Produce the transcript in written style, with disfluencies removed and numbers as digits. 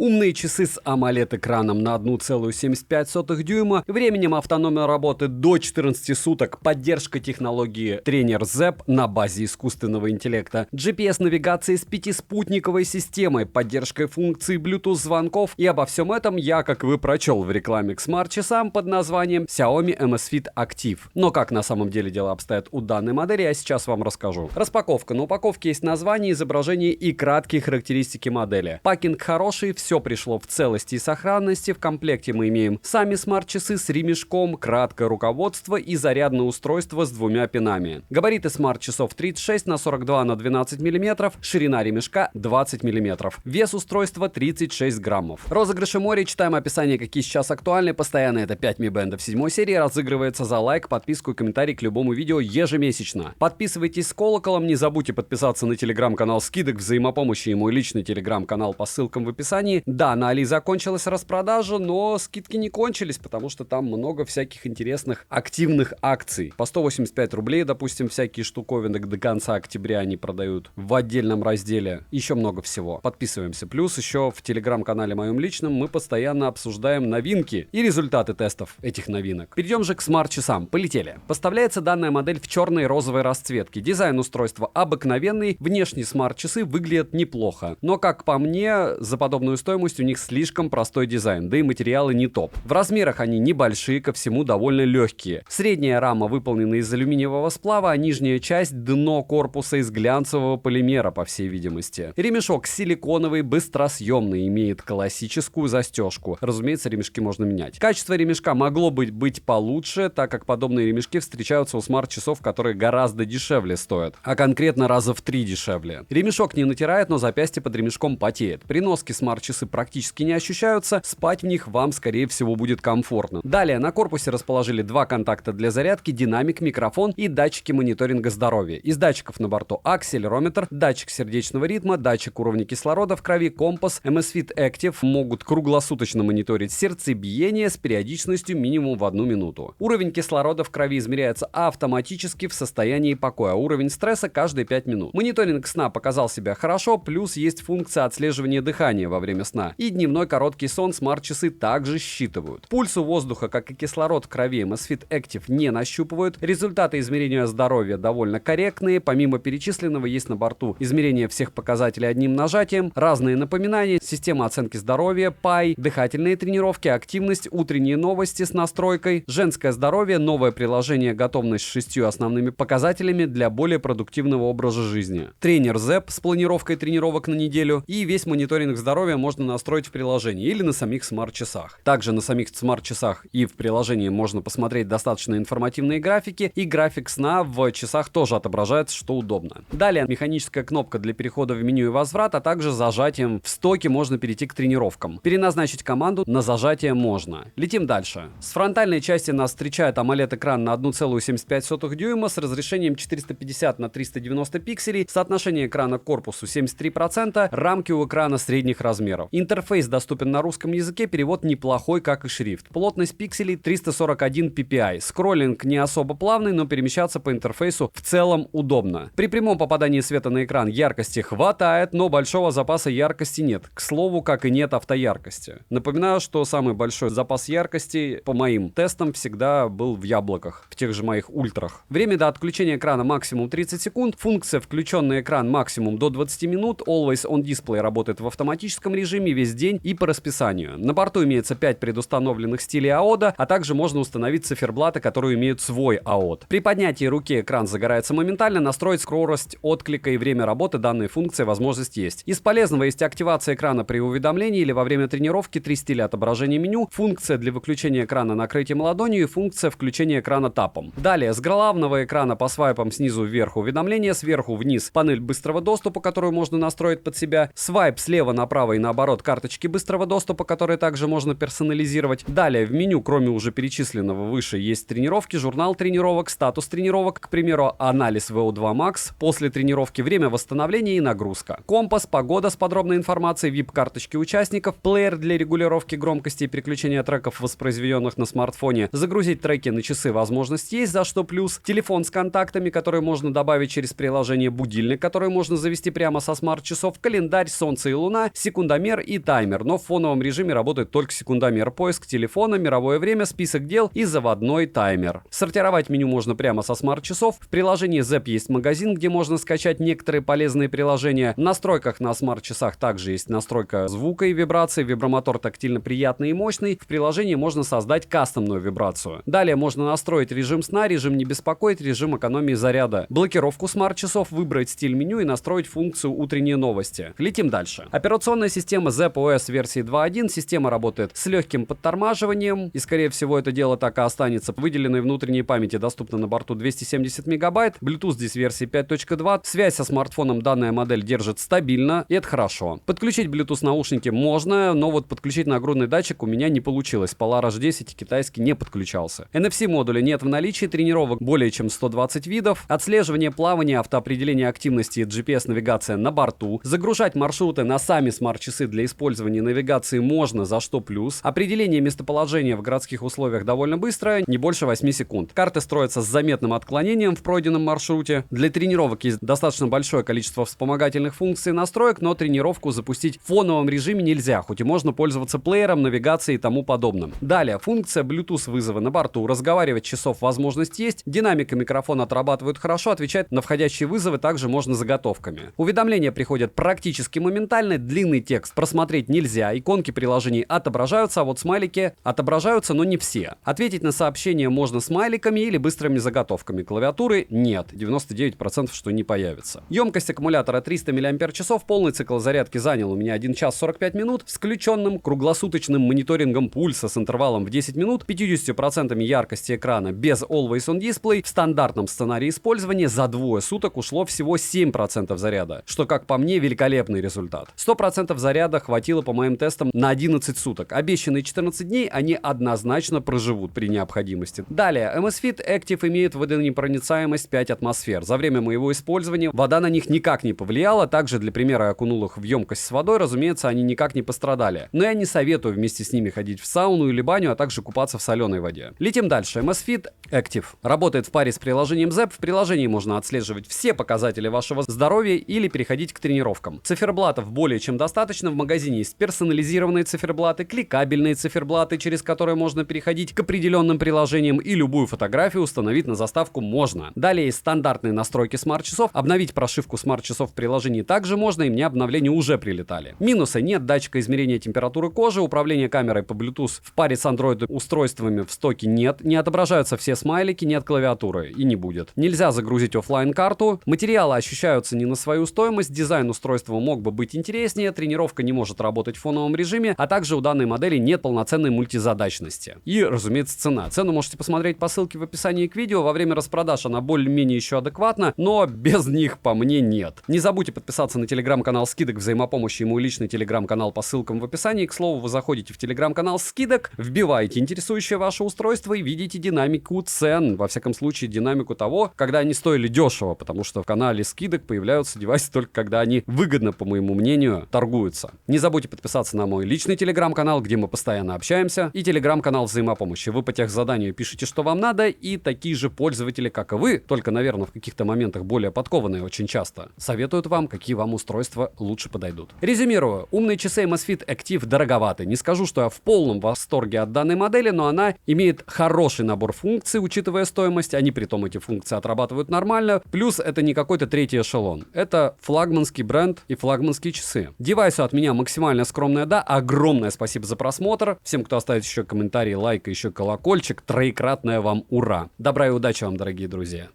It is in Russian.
Умные часы с AMOLED-экраном на 1,75 дюйма, временем автономной работы до 14 суток, поддержка технологии Trainer ZEP на базе искусственного интеллекта, GPS-навигации с 5-спутниковой системой, поддержкой функций Bluetooth-звонков, и обо всем этом я, как вы прочел в рекламе к смарт-часам под названием Xiaomi Amazfit Active. Но как на самом деле дела обстоят у данной модели, я сейчас вам расскажу. Распаковка. На упаковке есть название, изображение и краткие характеристики модели. Пакинг хороший, все пришло в целости и сохранности. В комплекте мы имеем сами смарт-часы с ремешком, краткое руководство и зарядное устройство с 2 пинами. Габариты смарт-часов 36 на 42 на 12 мм, ширина ремешка 20 мм. Вес устройства 36 граммов. Розыгрыши море, читаем описание, какие сейчас актуальны. Постоянно это 5 Mi Band в 7 серии, разыгрывается за лайк, подписку и комментарий к любому видео ежемесячно. Подписывайтесь с колоколом, не забудьте подписаться на телеграм-канал скидок взаимопомощи и мой личный телеграм-канал по ссылкам в описании. Да, на Али закончилась распродажа, но скидки не кончились, потому что там много всяких интересных активных акций. По 185 рублей, допустим, всякие штуковины до конца октября они продают в отдельном разделе. Еще много всего. Подписываемся. Плюс еще в телеграм-канале моем личном мы постоянно обсуждаем новинки и результаты тестов этих новинок. Перейдем же к смарт-часам. Полетели. Поставляется данная модель в черной и розовой расцветке. Дизайн устройства обыкновенный, внешние смарт-часы выглядят неплохо. Но, как по мне, за подобную стоимость у них слишком простой дизайн, да и материалы не топ. В размерах они небольшие, ко всему довольно легкие. Средняя рама выполнена из алюминиевого сплава, а нижняя часть — дно корпуса из глянцевого полимера, по всей видимости. Ремешок силиконовый, быстросъемный, имеет классическую застежку. Разумеется, ремешки можно менять. Качество ремешка могло быть получше, так как подобные ремешки встречаются у смарт-часов, которые гораздо дешевле стоят, а конкретно раза в 3 дешевле. Ремешок не натирает, но запястье под ремешком потеет. При носке смарт-часы практически не ощущаются, спать в них вам, скорее всего, будет комфортно. Далее на корпусе расположили 2 контакта для зарядки, динамик, микрофон и датчики мониторинга здоровья. Из датчиков на борту акселерометр, датчик сердечного ритма, датчик уровня кислорода в крови, компас. Amazfit Active могут круглосуточно мониторить сердцебиение с периодичностью минимум в 1 минуту. Уровень кислорода в крови измеряется автоматически в состоянии покоя, уровень стресса каждые 5 минут. Мониторинг сна показал себя хорошо, плюс есть функция отслеживания дыхания во время сна. И дневной короткий сон смарт-часы также считывают. Пульсу воздуха, как и кислород в крови, Amazfit Active не нащупывают. Результаты измерения здоровья довольно корректные. Помимо перечисленного есть на борту измерение всех показателей одним нажатием, разные напоминания, система оценки здоровья, PAI, дыхательные тренировки, активность, утренние новости с настройкой, женское здоровье, новое приложение «Готовность» с 6 основными показателями для более продуктивного образа жизни. Trainer ZEP с планировкой тренировок на неделю, и весь мониторинг здоровья можно настроить в приложении или на самих смарт-часах. Также на самих смарт-часах и в приложении можно посмотреть достаточно информативные графики, и график сна в часах тоже отображается, что удобно. Далее механическая кнопка для перехода в меню и возврат, а также зажатием в стоке можно перейти к тренировкам. Переназначить команду на зажатие можно. Летим дальше. С фронтальной части нас встречает AMOLED-экран на 1,75 дюйма с разрешением 450 на 390 пикселей, соотношение экрана к корпусу 73%, рамки у экрана средних размеров. Интерфейс доступен на русском языке, перевод неплохой, как и шрифт. Плотность пикселей 341 ppi. Скроллинг не особо плавный, но перемещаться по интерфейсу в целом удобно. При прямом попадании света на экран яркости хватает, но большого запаса яркости нет. К слову, как и нет автояркости. Напоминаю, что самый большой запас яркости по моим тестам всегда был в яблоках, в тех же моих ультрах. Время до отключения экрана максимум 30 секунд, функция включенный экран максимум до 20 минут, Always On Display работает в автоматическом режиме весь день и по расписанию. На борту имеется 5 предустановленных стилей AOD, а также можно установить циферблаты, которые имеют свой AOD. При поднятии руки экран загорается моментально, настроить скорость отклика и время работы данной функции возможность есть. Из полезного есть активация экрана при уведомлении или во время тренировки, 3 стиля отображения меню, функция для выключения экрана накрытием ладонью и функция включения экрана тапом. Далее с главного экрана по свайпам снизу вверх уведомления, сверху вниз панель быстрого доступа, которую можно настроить под себя, свайп слева направо и наоборот карточки быстрого доступа, которые также можно персонализировать. Далее в меню, кроме уже перечисленного выше, есть тренировки, журнал тренировок, статус тренировок, к примеру, анализ VO2 Max, после тренировки время восстановления и нагрузка. Компас, погода с подробной информацией, VIP-карточки участников, плеер для регулировки громкости и переключения треков, воспроизведенных на смартфоне, загрузить треки на часы возможность есть, за что плюс, телефон с контактами, которые можно добавить через приложение, будильник, который можно завести прямо со смарт-часов, календарь, солнце и луна, секундомер, секундомер и таймер, но в фоновом режиме работает только секундомер. Поиск телефона, мировое время, список дел и заводной таймер. Сортировать меню можно прямо со смарт-часов. В приложении ZEP есть магазин, где можно скачать некоторые полезные приложения. В настройках на смарт-часах также есть настройка звука и вибрации. Вибромотор тактильно приятный и мощный. В приложении можно создать кастомную вибрацию. Далее можно настроить режим сна, режим не беспокоить, режим экономии заряда. Блокировку смарт-часов, выбрать стиль меню и настроить функцию утренние новости. Летим дальше. Операционная система ZEP OS версии 2.1. Система работает с легким подтормаживанием, и скорее всего это дело так и останется. Выделенной внутренней памяти доступно на борту 270 мегабайт. Bluetooth здесь версии 5.2. Связь со смартфоном данная модель держит стабильно, и это хорошо. Подключить Bluetooth наушники можно, но вот подключить нагрудный датчик у меня не получилось. Polaris 10 китайский не подключался. NFC модуля нет в наличии, тренировок более чем 120 видов. Отслеживание плавания, автоопределение активности и GPS-навигация на борту. Загружать маршруты на сами смарт-часы для использования навигации можно, за что плюс. Определение местоположения в городских условиях довольно быстрое, не больше 8 секунд. Карты строятся с заметным отклонением в пройденном маршруте. Для тренировок есть достаточно большое количество вспомогательных функций и настроек, но тренировку запустить в фоновом режиме нельзя, хоть и можно пользоваться плеером, навигацией и тому подобным. Далее, функция Bluetooth вызова на борту. Разговаривать часов возможность есть. Динамика микрофона отрабатывает хорошо, отвечать на входящие вызовы также можно заготовками. Уведомления приходят практически моментально, длинный текст просмотреть нельзя, иконки приложений отображаются, а вот смайлики отображаются, но не все. Ответить на сообщения можно смайликами или быстрыми заготовками. Клавиатуры нет, 99% что не появится. Емкость аккумулятора 300 мАч, полный цикл зарядки занял у меня 1 час 45 минут, с включенным круглосуточным мониторингом пульса с интервалом в 10 минут, 50% яркости экрана без Always On Display. В стандартном сценарии использования за двое суток ушло всего 7% заряда, что, как по мне, великолепный результат. 100% заряда хватило по моим тестам на 11 суток. Обещанные 14 дней они однозначно проживут при необходимости. Далее, Amazfit Active имеет водонепроницаемость 5 атмосфер. За время моего использования вода на них никак не повлияла. Также, для примера, я окунул их в емкость с водой, разумеется, они никак не пострадали. Но я не советую вместе с ними ходить в сауну или баню, а также купаться в соленой воде. Летим дальше. Amazfit Active работает в паре с приложением ZEP. В приложении можно отслеживать все показатели вашего здоровья или переходить к тренировкам. Циферблатов более чем достаточно. В магазине есть персонализированные циферблаты, кликабельные циферблаты, через которые можно переходить к определенным приложениям, и любую фотографию установить на заставку можно. Далее есть стандартные настройки смарт-часов. Обновить прошивку смарт-часов в приложении также можно, и мне обновления уже прилетали. Минусы: нет датчика измерения температуры кожи, управление камерой по Bluetooth в паре с Android устройствами в стоке нет, не отображаются все смайлики, нет клавиатуры и не будет. Нельзя загрузить офлайн карту, материалы ощущаются не на свою стоимость, дизайн устройства мог бы быть интереснее, тренировка не может работать в фоновом режиме, а также у данной модели нет полноценной мультизадачности. И, разумеется, цена. Цену можете посмотреть по ссылке в описании к видео. Во время распродаж она более-менее еще адекватна, но без них по мне нет. Не забудьте подписаться на телеграм-канал скидок взаимопомощи и мой личный телеграм-канал по ссылкам в описании. К слову, вы заходите в телеграм-канал скидок, вбиваете интересующее ваше устройство и видите динамику цен. Во всяком случае, динамику того, когда они стоили дешево, потому что в канале скидок появляются девайсы только когда они выгодно, по моему мнению, торгуются. Не забудьте подписаться на мой личный телеграм-канал, где мы постоянно общаемся, и телеграм-канал взаимопомощи. Вы по техзаданию пишите, что вам надо, и такие же пользователи, как и вы, только, наверное, в каких-то моментах более подкованные очень часто, советуют вам, какие вам устройства лучше подойдут. Резюмирую. Умные часы Amazfit Active дороговаты. Не скажу, что я в полном восторге от данной модели, но она имеет хороший набор функций, учитывая стоимость. Они, притом, эти функции отрабатывают нормально. Плюс это не какой-то третий эшелон. Это флагманский бренд и флагманские часы. Девайсу от меня максимально скромное да. Огромное спасибо за просмотр. Всем, кто оставит еще комментарий, лайк и еще колокольчик, троекратное вам ура. Добра и удачи вам, дорогие друзья.